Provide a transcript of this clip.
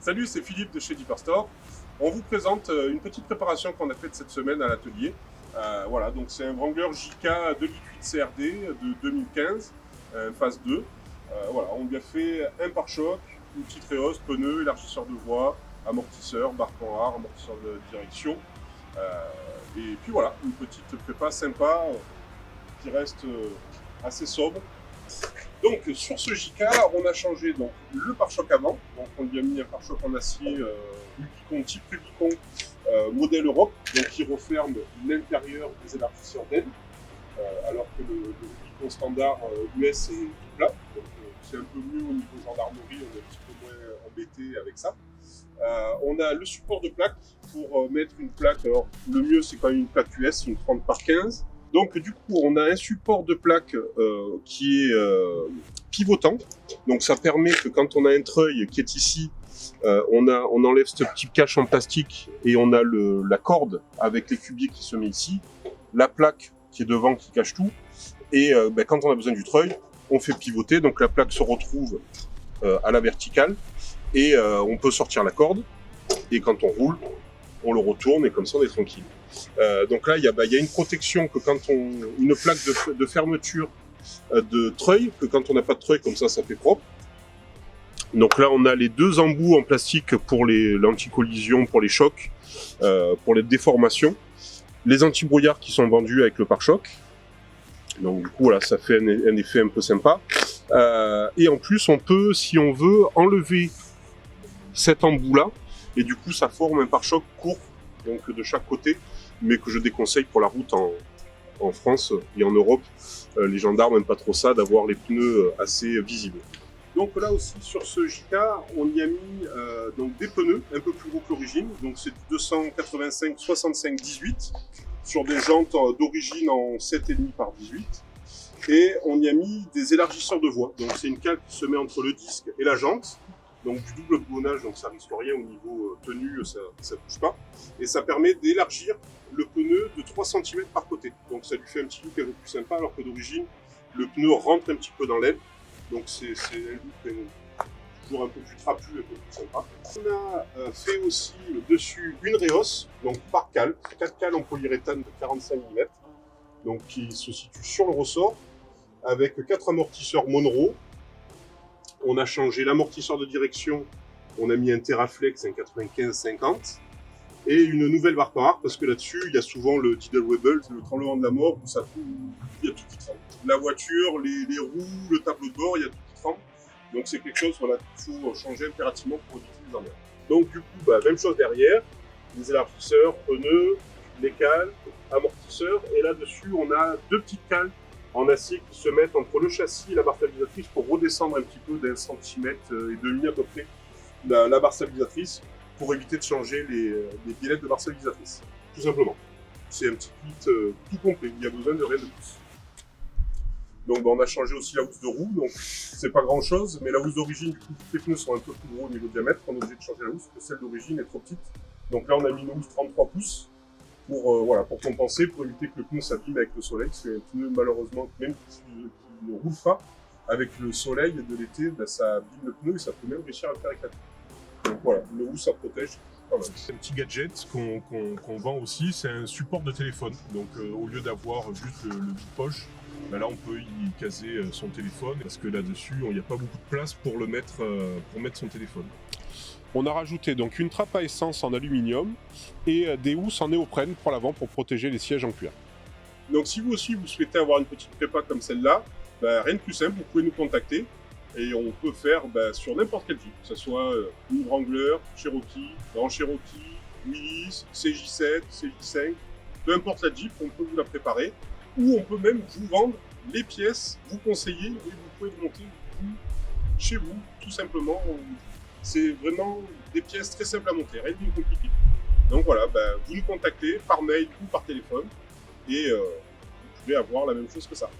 Salut, c'est Philippe de chez Deeperstore. On vous présente une petite préparation qu'on a faite cette semaine à l'atelier. Voilà, donc c'est un Wrangler JK 2,8 CRD de 2015, phase 2. Voilà, on lui a fait un pare-choc, une petite réhausse, pneus, élargisseur de voie, amortisseur, barre en rare, amortisseur de direction. Et puis voilà, une petite prépa sympa qui reste assez sobre. Donc sur ce JK, on a changé donc, le pare-choc avant. Donc on lui a mis un pare-choc en acier Rubicon, type Rubicon, modèle Europe, donc qui referme l'intérieur des élargisseurs d'aile, alors que le Rubicon standard US est tout plat. Donc c'est un peu mieux au niveau gendarmerie, on est un petit peu moins embêté avec ça. On a le support de plaque pour mettre une plaque. Alors le mieux c'est quand même une plaque US, une 30 par 15. Donc du coup on a un support de plaque qui est pivotant. Donc ça permet que quand on a un treuil qui est ici, on enlève ce petit cache en plastique et on a la corde avec les cubiers qui se met ici, la plaque qui est devant qui cache tout. Et quand on a besoin du treuil, on fait pivoter. Donc la plaque se retrouve à la verticale et on peut sortir la corde. Et quand on roule, on le retourne et comme ça on est tranquille. Donc là, il y a une protection que quand une plaque de fermeture de treuil, que quand on n'a pas de treuil comme ça fait propre. Donc là, on a les deux embouts en plastique pour l'anti-collision, pour les chocs, pour les déformations. Les anti-brouillards qui sont vendus avec le pare-choc. Donc du coup, voilà, ça fait un effet un peu sympa. Et en plus, on peut, si on veut, enlever cet embout-là. Et du coup, ça forme un pare-choc court, donc de chaque côté, mais que je déconseille pour la route en France et en Europe. Les gendarmes n'aiment pas trop ça, d'avoir les pneus assez visibles. Donc là aussi, sur ce JK, on y a mis donc des pneus un peu plus gros que l'origine. Donc c'est du 285 65 18 sur des jantes d'origine en 7,5 par 18. Et on y a mis des élargisseurs de voie. Donc c'est une cale qui se met entre le disque et la jante. Donc du double boulonnage, donc ça risque rien au niveau tenue, ça bouge pas. Et ça permet d'élargir le pneu de 3 cm par côté. Donc ça lui fait un petit look un peu plus sympa, alors que d'origine, le pneu rentre un petit peu dans l'aile. Donc c'est un look toujours un peu plus trapu, un peu plus sympa. On a fait aussi dessus une réhausse, donc par cale, 4 cales en polyuréthane de 45 mm, donc qui se situe sur le ressort, avec 4 amortisseurs Monroe. On a changé l'amortisseur de direction, on a mis un Terraflex, un 95-50, et une nouvelle barre par arc, parce que là-dessus, il y a souvent le Tidal Wobble, le tremblement de la mort, où il y a tout qui tremble. La voiture, les roues, le tableau de bord, il y a tout qui tremble. Donc c'est quelque chose qu'il faut changer impérativement pour éviter les emmerdes. Donc du coup, même chose derrière, les élargisseurs, pneus, les cales, amortisseurs, et là-dessus, on a 2 petites cales en acier qui se mettent entre le châssis et la barre stabilisatrice pour redescendre un petit peu d'1 cm et demi à peu près la barre stabilisatrice pour éviter de changer les biellettes de barre stabilisatrice. Tout simplement. C'est un petit kit tout complet, il n'y a besoin de rien de plus. Donc on a changé aussi la housse de roue, donc c'est pas grand chose, mais la housse d'origine, du coup, tous les pneus sont un peu plus gros au niveau diamètre, on est obligé de changer la housse, parce que celle d'origine est trop petite. Donc là on a mis une housse 33 pouces. Pour compenser, pour éviter que le pneu s'abîme avec le soleil. C'est un pneu, malheureusement, même qui ne roule pas, avec le soleil de l'été, ça abîme le pneu et ça peut même réussir à le faire éclater. Donc voilà, le housse, ça protège. C'est un petit gadget qu'on vend aussi, c'est un support de téléphone. Donc au lieu d'avoir juste le bout de poche, là on peut y caser son téléphone, parce que là-dessus, il n'y a pas beaucoup de place pour mettre son téléphone. On a rajouté donc une trappe à essence en aluminium et des housses en néoprène pour l'avant pour protéger les sièges en cuir. Donc si vous aussi vous souhaitez avoir une petite prépa comme celle-là, rien de plus simple, vous pouvez nous contacter et on peut faire sur n'importe quel Jeep, que ce soit une Wrangler, Cherokee, Grand Cherokee, Willys, CJ7, CJ5, peu importe la Jeep, on peut vous la préparer ou on peut même vous vendre les pièces, vous conseiller et vous pouvez monter chez vous, tout simplement. C'est vraiment des pièces très simples à monter, rien de compliqué. Donc voilà, vous nous contactez par mail ou par téléphone et vous pouvez avoir la même chose que ça.